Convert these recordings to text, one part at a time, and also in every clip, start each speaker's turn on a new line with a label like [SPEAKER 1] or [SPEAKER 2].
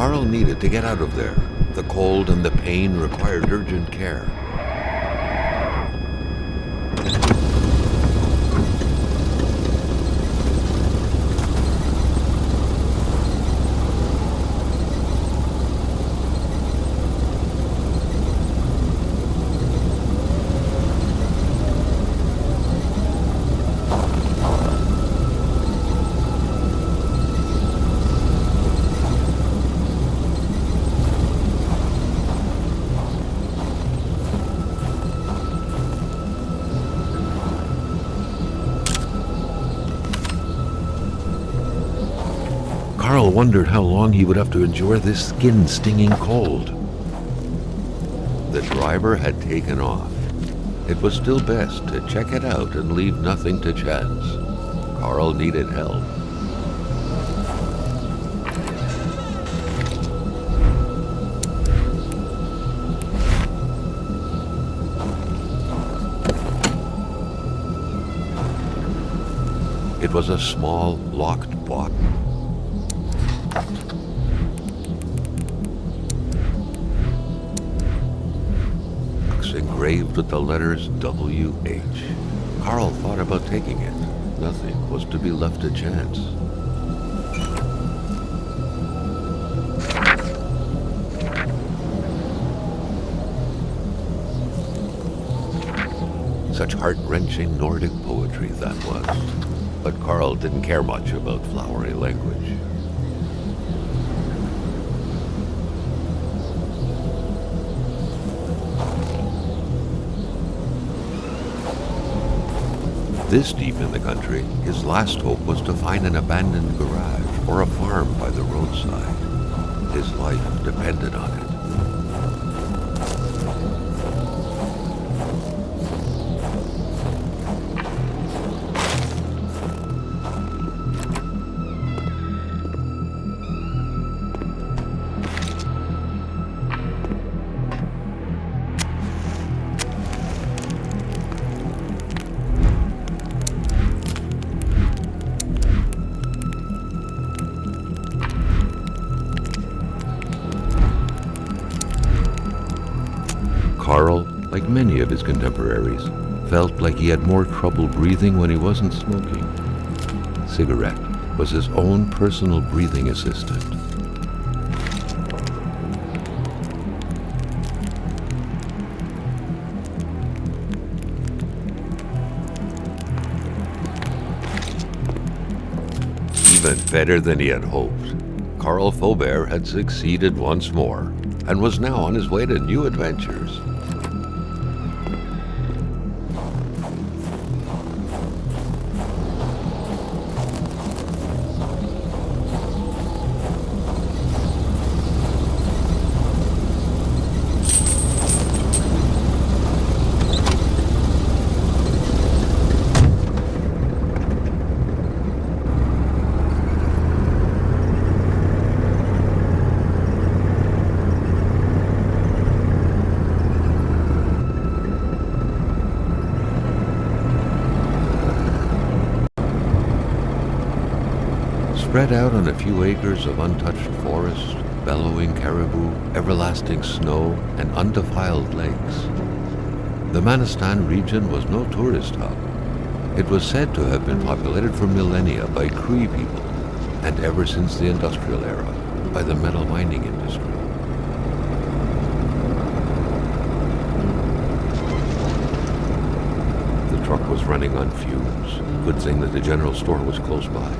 [SPEAKER 1] Carl needed to get out of there. The cold and the pain required urgent care. Carl wondered how long he would have to endure this skin-stinging cold. The driver had taken off. It was still best to check it out and leave nothing to chance. Carl needed help. It was a small, locked box. Engraved with the letters W.H. Carl thought about taking it. Nothing was to be left to chance. Such heart-wrenching Nordic poetry that was. But Carl didn't care much about flowery language. This deep in the country, his last hope was to find an abandoned garage or a farm by the roadside. His life depended on it. Carl, like many of his contemporaries, felt like he had more trouble breathing when he wasn't smoking. Cigarette was his own personal breathing assistant. Even better than he had hoped, Carl Faubert had succeeded once more and was now on his way to new adventures. Spread out on a few acres of untouched forest, bellowing caribou, everlasting snow, and undefiled lakes. The Manistan region was no tourist hub. It was said to have been populated for millennia by Cree people, and ever since the industrial era, by the metal mining industry. The truck was running on fumes. Good thing that the general store was close by.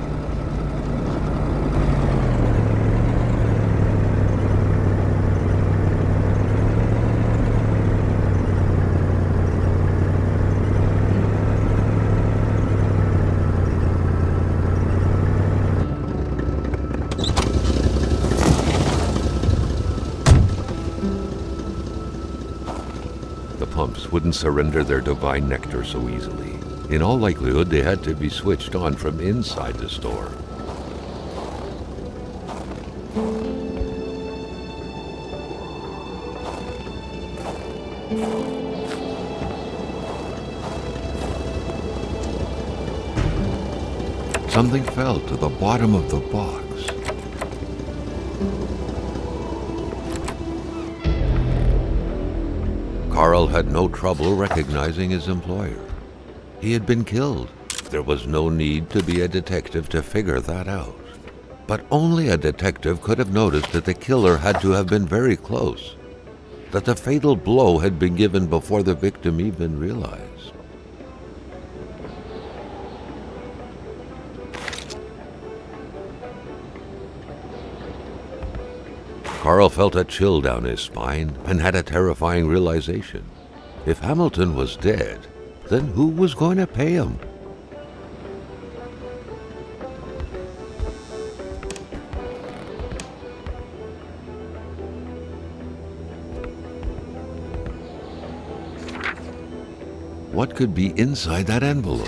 [SPEAKER 1] Pumps wouldn't surrender their divine nectar so easily. In all likelihood, they had to be switched on from inside the store. Something fell to the bottom of the box. Carl had no trouble recognizing his employer. He had been killed. There was no need to be a detective to figure that out. But only a detective could have noticed that the killer had to have been very close, that the fatal blow had been given before the victim even realized. Carl felt a chill down his spine and had a terrifying realization. If Hamilton was dead, then who was going to pay him? What could be inside that envelope?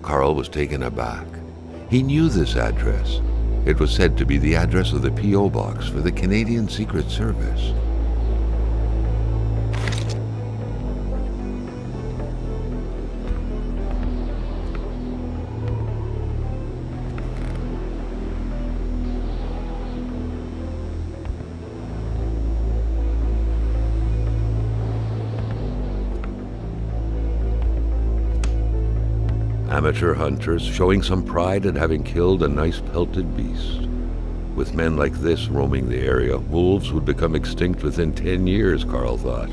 [SPEAKER 1] Carl was taken aback. He knew this address. It was said to be the address of the P.O. box for the Canadian Secret Service. Amateur hunters showing some pride at having killed a nice pelted beast. With men like this roaming the area, wolves would become extinct within 10 years, Carl thought.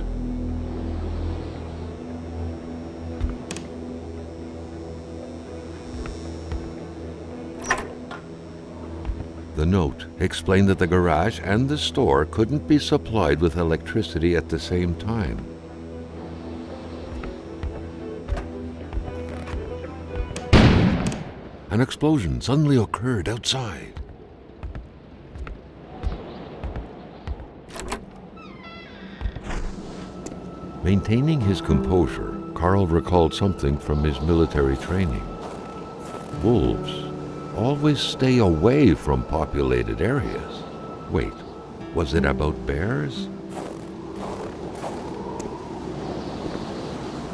[SPEAKER 1] The note explained that the garage and the store couldn't be supplied with electricity at the same time. An explosion suddenly occurred outside. Maintaining his composure, Carl recalled something from his military training. Wolves always stay away from populated areas. Wait, was it about bears?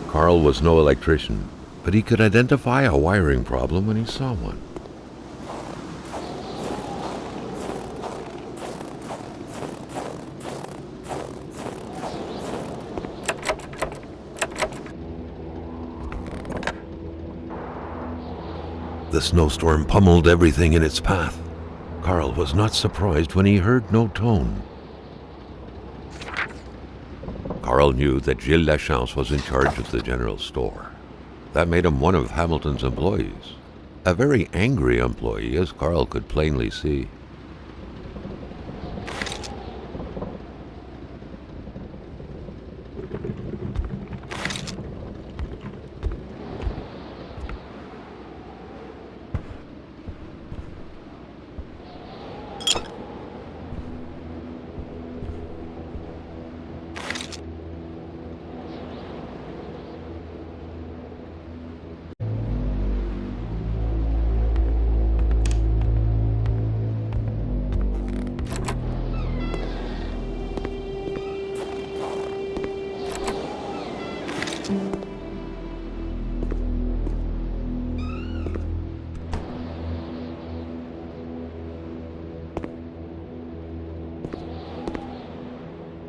[SPEAKER 1] Carl was no electrician, but he could identify a wiring problem when he saw one. The snowstorm pummeled everything in its path. Carl was not surprised when he heard no tone. Carl knew that Gilles Lachance was in charge of the general store. That made him one of Hamilton's employees. A very angry employee, as Carl could plainly see.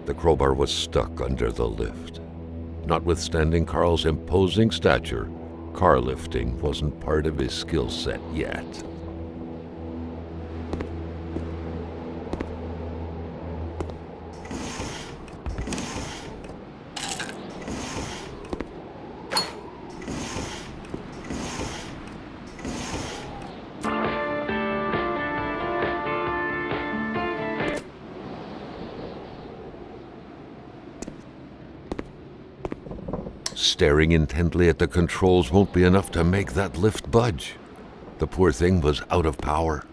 [SPEAKER 1] The crowbar was stuck under the lift. Notwithstanding Carl's imposing stature, car lifting wasn't part of his skill set yet. Staring intently at the controls won't be enough to make that lift budge. The poor thing was out of power.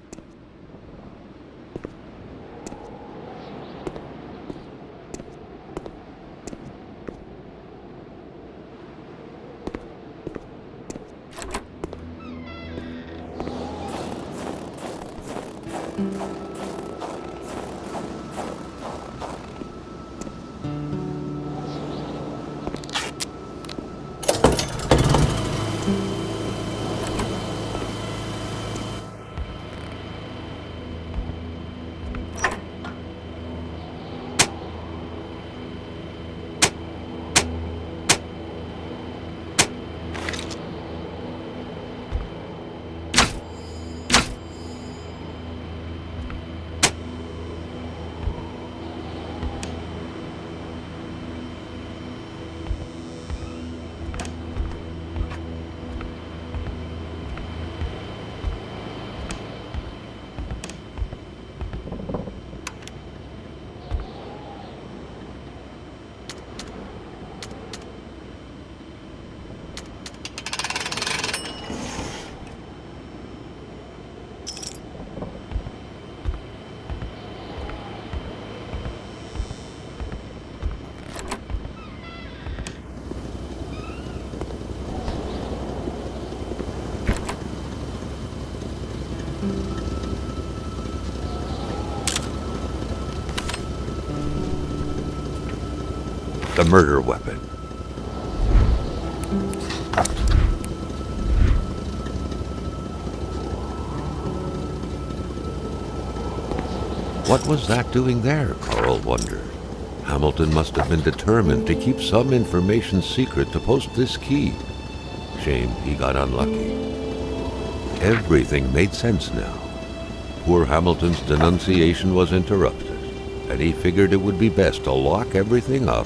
[SPEAKER 1] the murder weapon. What was that doing there, Carl wondered. Hamilton must have been determined to keep some information secret to post this key. Shame he got unlucky. Everything made sense now. Poor Hamilton's denunciation was interrupted, and he figured it would be best to lock everything up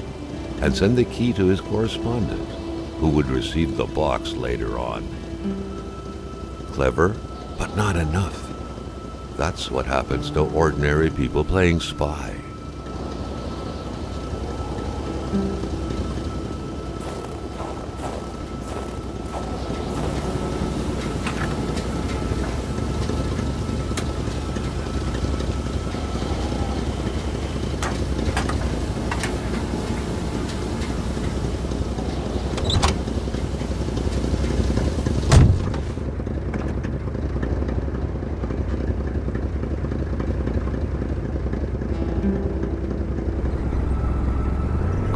[SPEAKER 1] and send the key to his correspondent, who would receive the box later on. Clever, but not enough. That's what happens to ordinary people playing spy.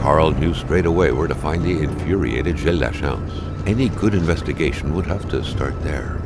[SPEAKER 1] Carl knew straight away where to find the infuriated Gilles Lachance. Any good investigation would have to start there.